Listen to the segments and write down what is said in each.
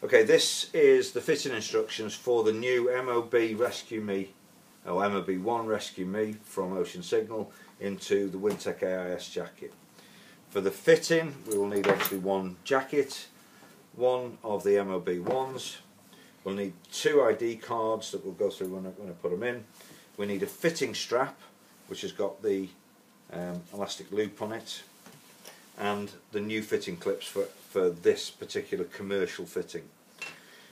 Okay, this is the fitting instructions for the new MOB1 Rescue Me from Ocean Signal into the Wintec AIS jacket. For the fitting, we will need obviously one jacket, one of the MOB1s. We'll need 2 ID cards that we'll go through when I put them in. We need a fitting strap, which has got the elastic loop on it, and the new fitting clips for this particular commercial fitting.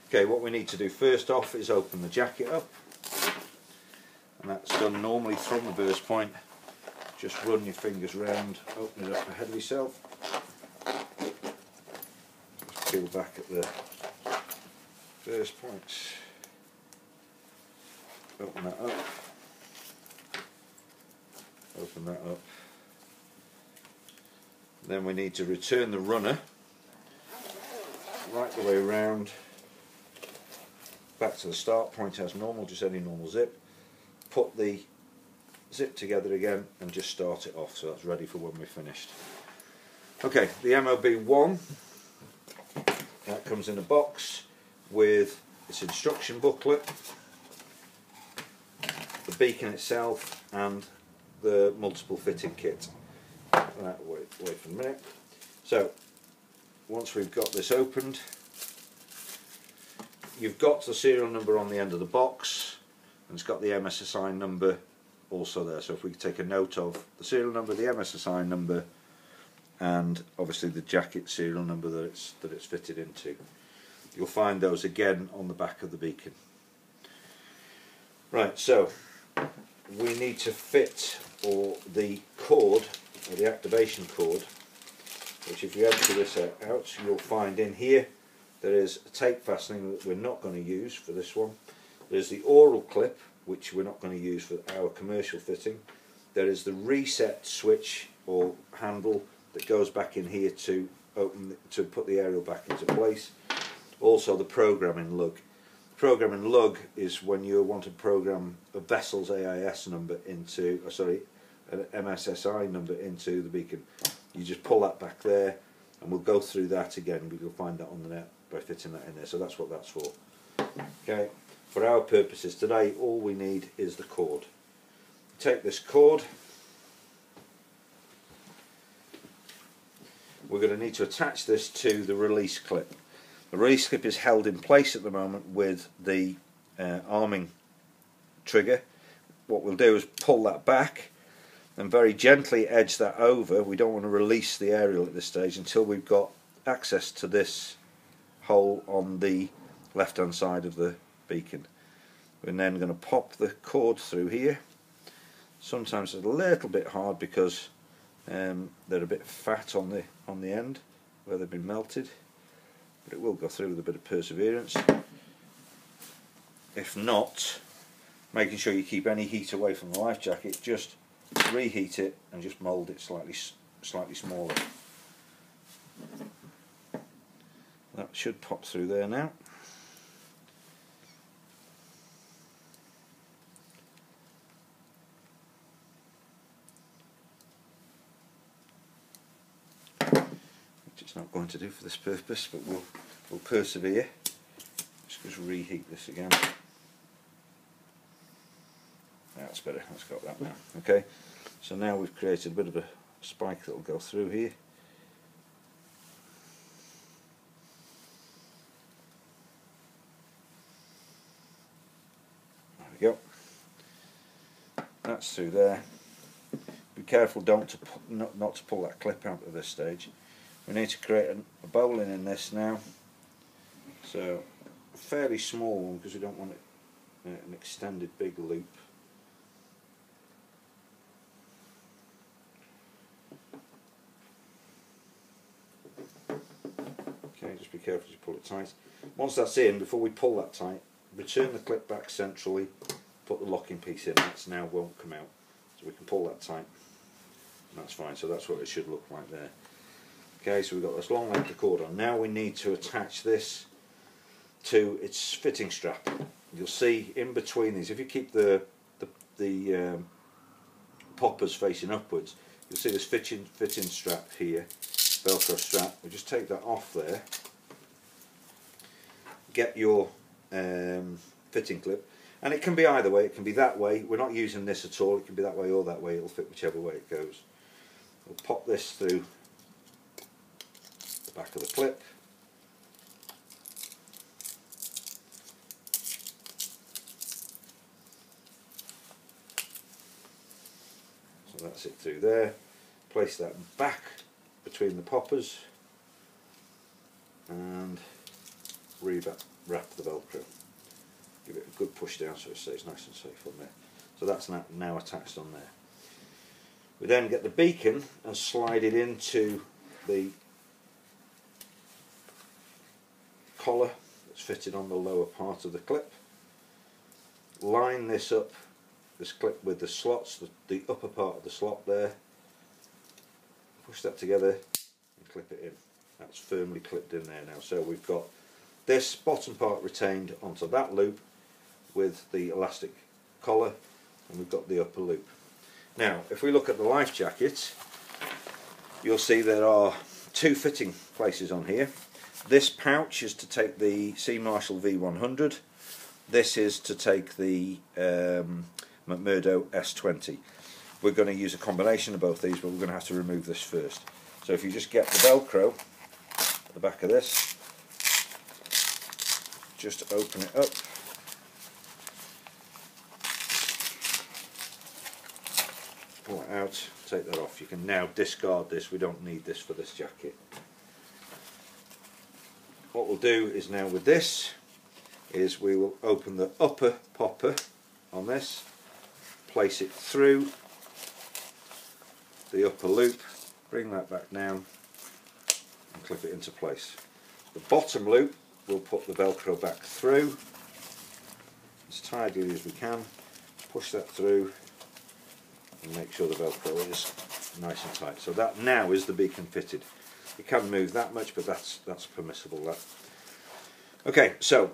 Okay, what we need to do first off is open the jacket up, and that's done normally from the burst point. Just run your fingers round, open it up ahead of yourself, just peel back at the burst points, open that up, open that up. Then we need to return the runner right the way around back to the start point as normal, just any normal zip. Put the zip together again and just start it off, so that's ready for when we're finished. Okay, the MOB1, that comes in a box with its instruction booklet, the beacon itself and the multiple fitting kit. Wait for a minute. So once we've got this opened, you've got the serial number on the end of the box, and it's got the MSSI number also there. So if we take a note of the serial number, the MSSI number, and obviously the jacket serial number that it's fitted into, you'll find those again on the back of the beacon. Right, so we need to fit the cord, or the activation cord, which if you empty this out, you'll find in here there is a tape fastening that we're not going to use for this one. There's the oral clip, which we're not going to use for our commercial fitting. There is the reset switch or handle that goes back in here to put the aerial back into place. Also the programming lug. Programming lug is when you want to program a vessel's AIS number into, an MSSI number into the beacon. You just pull that back there, and we'll go through that again, but you'll find that on the net by fitting that in there. So that's what that's for. Okay, for our purposes today, all we need is the cord. Take this cord, we're going to need to attach this to the release clip. The release clip is held in place at the moment with the arming trigger. What we'll do is pull that back and very gently edge that over. We don't want to release the aerial at this stage until we've got access to this hole on the left hand side of the beacon. We're then going to pop the cord through here. Sometimes it's a little bit hard because they're a bit fat on the end where they've been melted, but it will go through with a bit of perseverance. If not, making sure you keep any heat away from the life jacket, just reheat it and just mould it slightly smaller. That should pop through there now. Which it's not going to do for this purpose, but we'll persevere. Just reheat this again. That's better, let's got that now. Okay, so now we've created a bit of a spike that will go through here. There we go. That's through there. Be careful not to pull that clip out at this stage. We need to create a bowline in this now. So a fairly small one because we don't want an extended big loop. Okay, just be careful to pull it tight. Once that's in, before we pull that tight, return the clip back centrally, put the locking piece in. That's now won't come out, so we can pull that tight. And that's fine. So that's what it should look like there. Okay, so we've got this long length of cord on. Now we need to attach this to its fitting strap. You'll see in between these, if you keep the poppers facing upwards, you'll see this fitting strap here, Velcro strap. We just take that off there, get your fitting clip, and it can be either way. It can be that way. We're not using this at all. It can be that way or that way. It'll fit whichever way it goes. We'll pop this through the back of the clip. So that's it through there. Place that back between the poppers and wrap the Velcro. Give it a good push down so it stays nice and safe on there. So that's now attached on there. We then get the beacon and slide it into the collar that's fitted on the lower part of the clip. Line this clip with the slots, the upper part of the slot there. Push that together and clip it in. That's firmly clipped in there now. So we've got this bottom part retained onto that loop with the elastic collar, and we've got the upper loop. Now if we look at the life jacket, you'll see there are two fitting places on here. This pouch is to take the C. Marshall V100. This is to take the McMurdo S20. We're going to use a combination of both these, but we're going to have to remove this first. So if you just get the Velcro at the back of this, just open it up. Pull it out, take that off. You can now discard this. We don't need this for this jacket. What we'll do is now with this is we will open the upper popper on this, place it through the upper loop, bring that back down and clip it into place. The bottom loop we'll put the Velcro back through as tightly as we can, push that through and make sure the Velcro is nice and tight. So that now is the beacon fitted. You can move that much, but that's permissible. That. Okay, so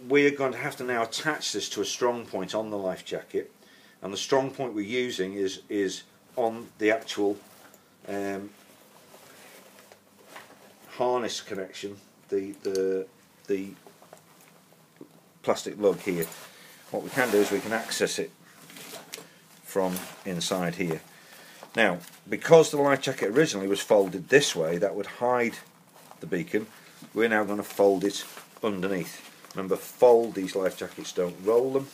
we're going to have to now attach this to a strong point on the life jacket, and the strong point we're using is on the actual harness connection, the plastic lug here. What we can do is we can access it from inside here. Now, because the life jacket originally was folded this way, that would hide the beacon. We're now going to fold it underneath. Remember, fold these life jackets, don't roll them.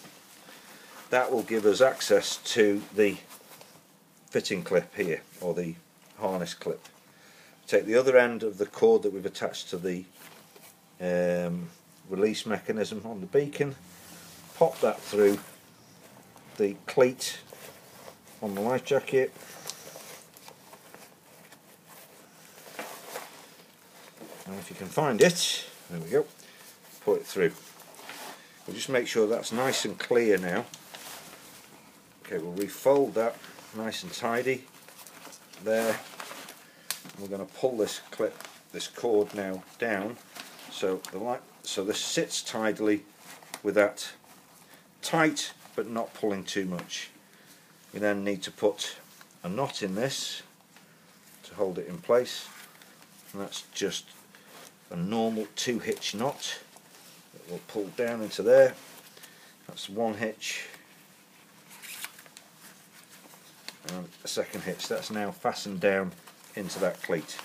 That will give us access to the fitting clip here, or the harness clip. Take the other end of the cord that we've attached to the release mechanism on the beacon, pop that through the cleat on the life jacket, and if you can find it, there we go, pull it through. We'll just make sure that's nice and clear now. Okay, we'll refold that nice and tidy there. We're going to pull this clip, this cord now down, so this sits tidily with that tight but not pulling too much. We then need to put a knot in this to hold it in place, and that's just a normal 2-hitch knot that will pull down into there. That's one hitch and a second hitch. That's now fastened down into that cleat,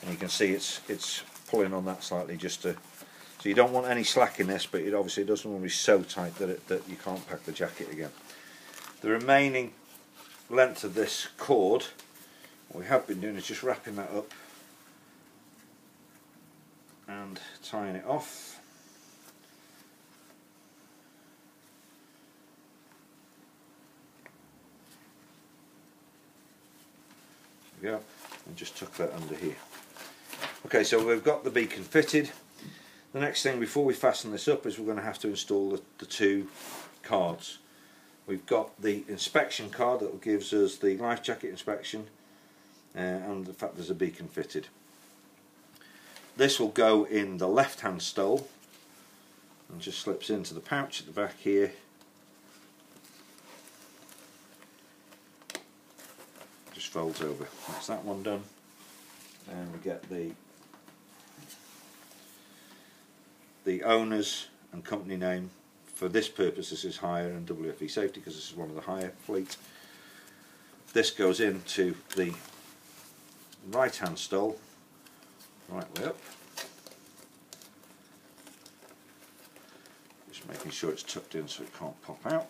and you can see it's pulling on that slightly, just to, so you don't want any slack in this, but it obviously doesn't want to be so tight that you can't pack the jacket again. The remaining length of this cord, what we have been doing is just wrapping that up and tying it off. There we go, and just tuck that under here. Okay, so we've got the beacon fitted. The next thing before we fasten this up is we're going to have to install the two cards. We've got the inspection card that gives us the life jacket inspection and the fact there's a beacon fitted. This will go in the left hand stole and just slips into the pouch at the back here. Just folds over. That's that one done. And we get the the owners and company name. For this purpose this is hire and WFE safety because this is one of the hire fleet. This goes into the right hand stole, right way up. Just making sure it's tucked in so it can't pop out.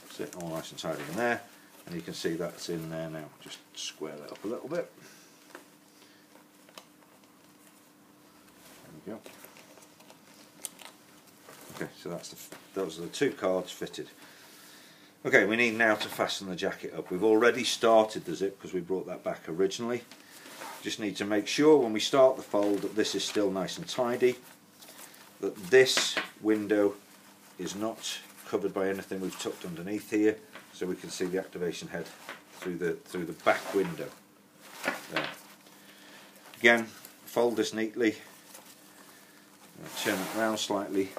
That's it, all nice and tidy in there, and you can see that's in there now. Just square that up a little bit. There we go. Okay, so those are the two cards fitted. Okay, we need now to fasten the jacket up. We've already started the zip because we brought that back originally. Just need to make sure when we start the fold that this is still nice and tidy, that this window is not covered by anything we've tucked underneath here, so we can see the activation head through the back window. There. Again, fold this neatly, turn it around slightly,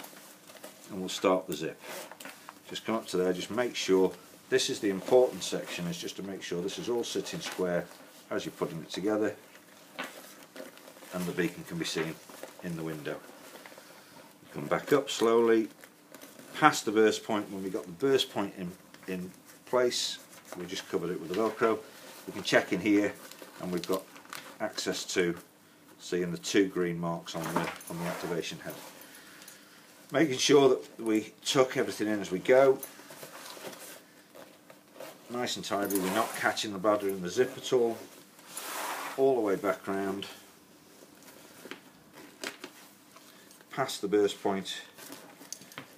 and we'll start the zip. Just come up to there, just make sure, this is the important section, is just to make sure this is all sitting square as you're putting it together, and the beacon can be seen in the window. Come back up slowly, past the burst point. When we got the burst point in place, we just covered it with the Velcro. We can check in here, and we've got access to seeing the two green marks on the activation head. Making sure that we tuck everything in as we go, nice and tidy. We're not catching the bladder in the zip at all the way back round, past the burst point,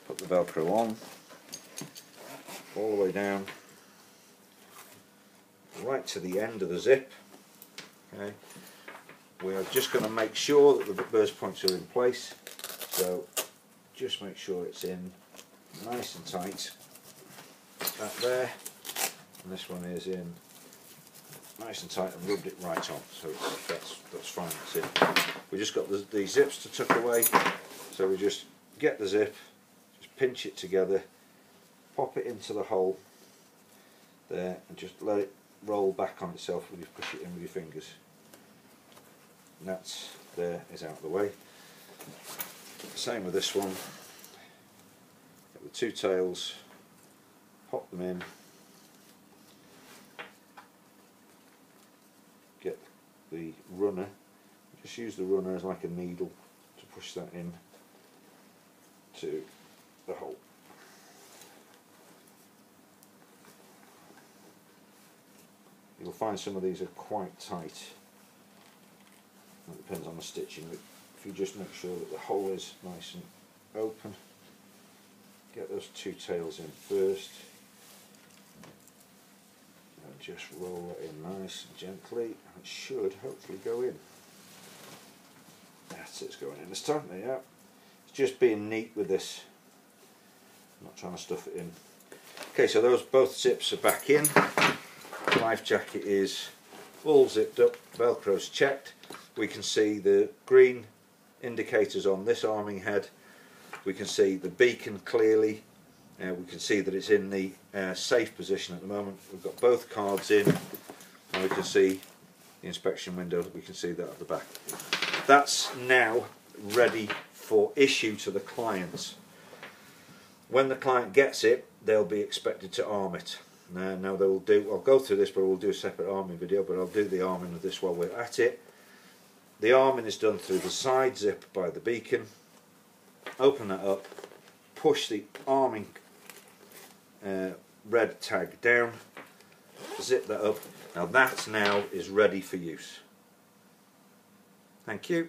put the Velcro on, all the way down, right to the end of the zip. Okay, we are just going to make sure that the burst points are in place, so just make sure it's in nice and tight, that there, and this one is in nice and tight and rubbed it right on, so that's fine, that's it. We just got the zips to tuck away, so we just get the zip, just pinch it together, pop it into the hole there, and just let it roll back on itself when you push it in with your fingers. And that's there, is out of the way. Same with this one. Get the two tails, pop them in, get the runner, just use the runner as like a needle to push that in to the hole. You'll find some of these are quite tight. It depends on the stitching, but if you just make sure that the hole is nice and open, get those two tails in first, and just roll it in nice and gently, and it should hopefully go in. That's it, it's going in this time. There you are. It's just being neat with this, not trying to stuff it in. Okay, so those both zips are back in. Life jacket is all zipped up, Velcro's checked. We can see the green indicators on this arming head. We can see the beacon clearly. We can see that it's in the safe position at the moment. We've got both cards in, and we can see the inspection window. We can see that at the back. That's now ready for issue to the clients. When the client gets it, they'll be expected to arm it. Now they will do. I'll go through this, but we'll do a separate arming video. But I'll do the arming of this while we're at it. The arming is done through the side zip by the beacon. Open that up, push the arming red tag down, zip that up. Now that now is ready for use. Thank you.